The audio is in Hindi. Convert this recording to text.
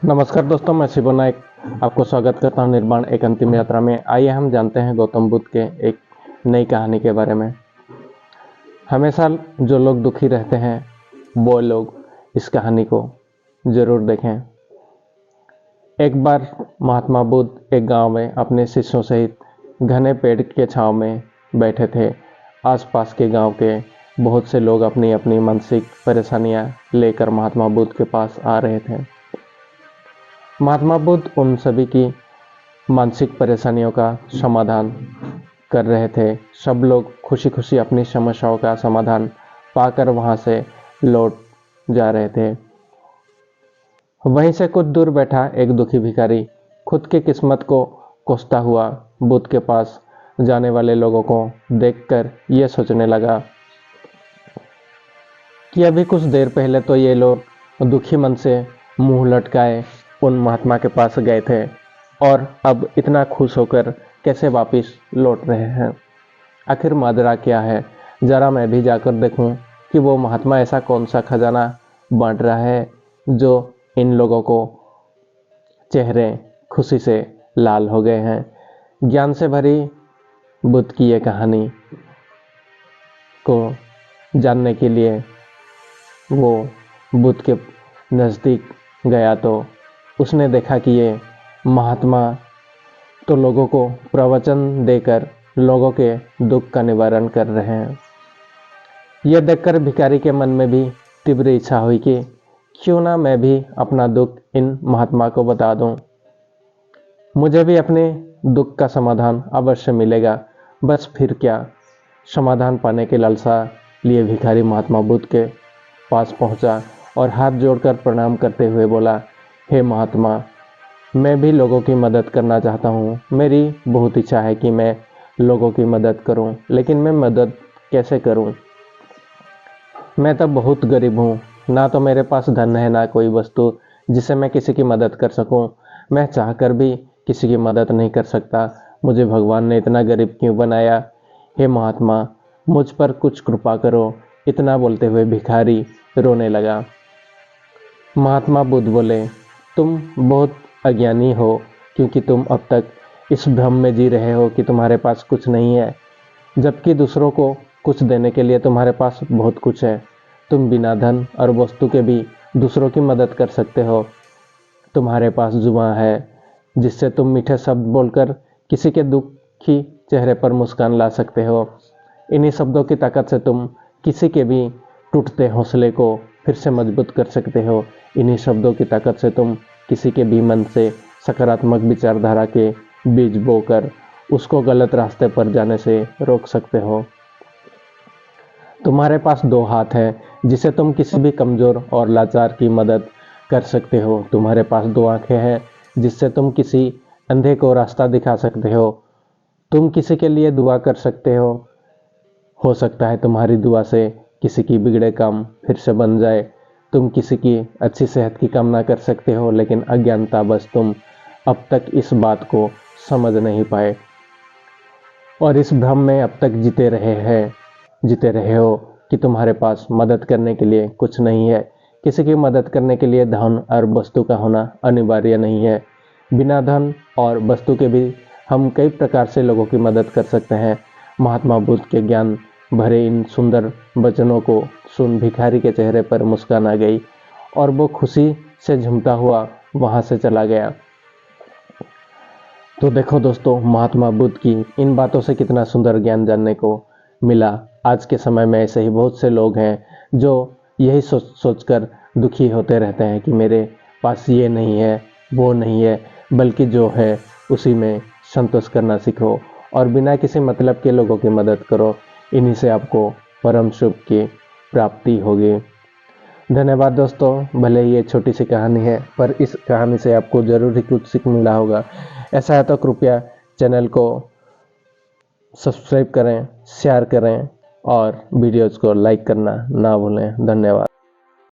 नमस्कार दोस्तों, मैं शिव नायक आपको स्वागत करता हूं निर्माण एक अंतिम यात्रा में। आइए हम जानते हैं गौतम बुद्ध के एक नई कहानी के बारे में। हमेशा जो लोग दुखी रहते हैं वो लोग इस कहानी को ज़रूर देखें। एक बार महात्मा बुद्ध एक गांव में अपने शिष्यों सहित घने पेड़ के छांव में बैठे थे। आसपास के गांव के बहुत से लोग अपनी अपनी मानसिक परेशानियां लेकर महात्मा बुद्ध के पास आ रहे थे। महात्मा बुद्ध उन सभी की मानसिक परेशानियों का समाधान कर रहे थे। सब लोग खुशी खुशी अपनी समस्याओं का समाधान पाकर वहां से लौट जा रहे थे। वहीं से कुछ दूर बैठा एक दुखी भिखारी खुद की किस्मत को कोसता हुआ बुद्ध के पास जाने वाले लोगों को देखकर यह सोचने लगा कि अभी कुछ देर पहले तो ये लोग दुखी मन से मुंह लटकाए उन महात्मा के पास गए थे और अब इतना खुश होकर कैसे वापस लौट रहे हैं। आखिर माजरा क्या है? जरा मैं भी जाकर देखूं कि वो महात्मा ऐसा कौन सा खजाना बांट रहा है जो इन लोगों को चेहरे खुशी से लाल हो गए हैं। ज्ञान से भरी बुद्ध की ये कहानी को जानने के लिए वो बुद्ध के नज़दीक गया तो उसने देखा कि ये महात्मा तो लोगों को प्रवचन देकर लोगों के दुख का निवारण कर रहे हैं। यह देखकर भिखारी के मन में भी तीव्र इच्छा हुई कि क्यों ना मैं भी अपना दुख इन महात्मा को बता दूं। मुझे भी अपने दुख का समाधान अवश्य मिलेगा। बस फिर क्या, समाधान पाने के लालसा लिए भिखारी महात्मा बुद्ध के पास पहुंचा और हाथ जोड़कर प्रणाम करते हुए बोला, हे महात्मा, मैं भी लोगों की मदद करना चाहता हूँ। मेरी बहुत इच्छा है कि मैं लोगों की मदद करूँ, लेकिन मैं मदद कैसे करूँ? मैं तो बहुत गरीब हूँ, ना तो मेरे पास धन है ना कोई वस्तु जिससे मैं किसी की मदद कर सकूँ। मैं चाहकर भी किसी की मदद नहीं कर सकता। मुझे भगवान ने इतना गरीब क्यों बनाया? हे महात्मा, मुझ पर कुछ कृपा करो। इतना बोलते हुए भिखारी रोने लगा। महात्मा बुद्ध बोले, तुम बहुत अज्ञानी हो क्योंकि तुम अब तक इस भ्रम में जी रहे हो कि तुम्हारे पास कुछ नहीं है, जबकि दूसरों को कुछ देने के लिए तुम्हारे पास बहुत कुछ है। तुम बिना धन और वस्तु के भी दूसरों की मदद कर सकते हो। तुम्हारे पास जुबान है जिससे तुम मीठे शब्द बोलकर किसी के दुखी चेहरे पर मुस्कान ला सकते हो। इन्हीं शब्दों की ताकत से तुम किसी के भी टूटते हौसले को फिर से मजबूत कर सकते हो। इन्हीं शब्दों की ताकत से तुम किसी के भी मन से सकारात्मक विचारधारा के बीज बोकर उसको गलत रास्ते पर जाने से रोक सकते हो। तुम्हारे पास दो हाथ हैं जिसे तुम किसी भी कमजोर और लाचार की मदद कर सकते हो। तुम्हारे पास दो आंखें हैं जिससे तुम किसी अंधे को रास्ता दिखा सकते हो। तुम किसी के लिए दुआ कर सकते हो सकता है तुम्हारी दुआ से किसी की बिगड़े काम फिर से बन जाए। तुम किसी की अच्छी सेहत की कामना कर सकते हो, लेकिन अज्ञानता बस तुम अब तक इस बात को समझ नहीं पाए और इस भ्रम में अब तक जीते रहे हो कि तुम्हारे पास मदद करने के लिए कुछ नहीं है। किसी की मदद करने के लिए धन और वस्तु का होना अनिवार्य नहीं है। बिना धन और वस्तु के भी हम कई प्रकार से लोगों की मदद कर सकते हैं। महात्मा बुद्ध के ज्ञान भरे इन सुंदर वचनों को सुन भिखारी के चेहरे पर मुस्कान आ गई और वो खुशी से झूमता हुआ वहां से चला गया। तो देखो दोस्तों, महात्मा बुद्ध की इन बातों से कितना सुंदर ज्ञान जानने को मिला। आज के समय में ऐसे ही बहुत से लोग हैं जो यही सोचकर दुखी होते रहते हैं कि मेरे पास ये नहीं है, वो नहीं है, बल्कि जो है उसी में संतोष करना सीखो और बिना किसी मतलब के लोगों की मदद करो। इन्हीं से आपको परम सुख की प्राप्ति होगी। धन्यवाद दोस्तों। भले ही ये छोटी सी कहानी है, पर इस कहानी से आपको जरूर ही कुछ सीख मिला होगा। ऐसा है तो कृपया चैनल को सब्सक्राइब करें, शेयर करें और वीडियोज़ को लाइक करना ना भूलें। धन्यवाद।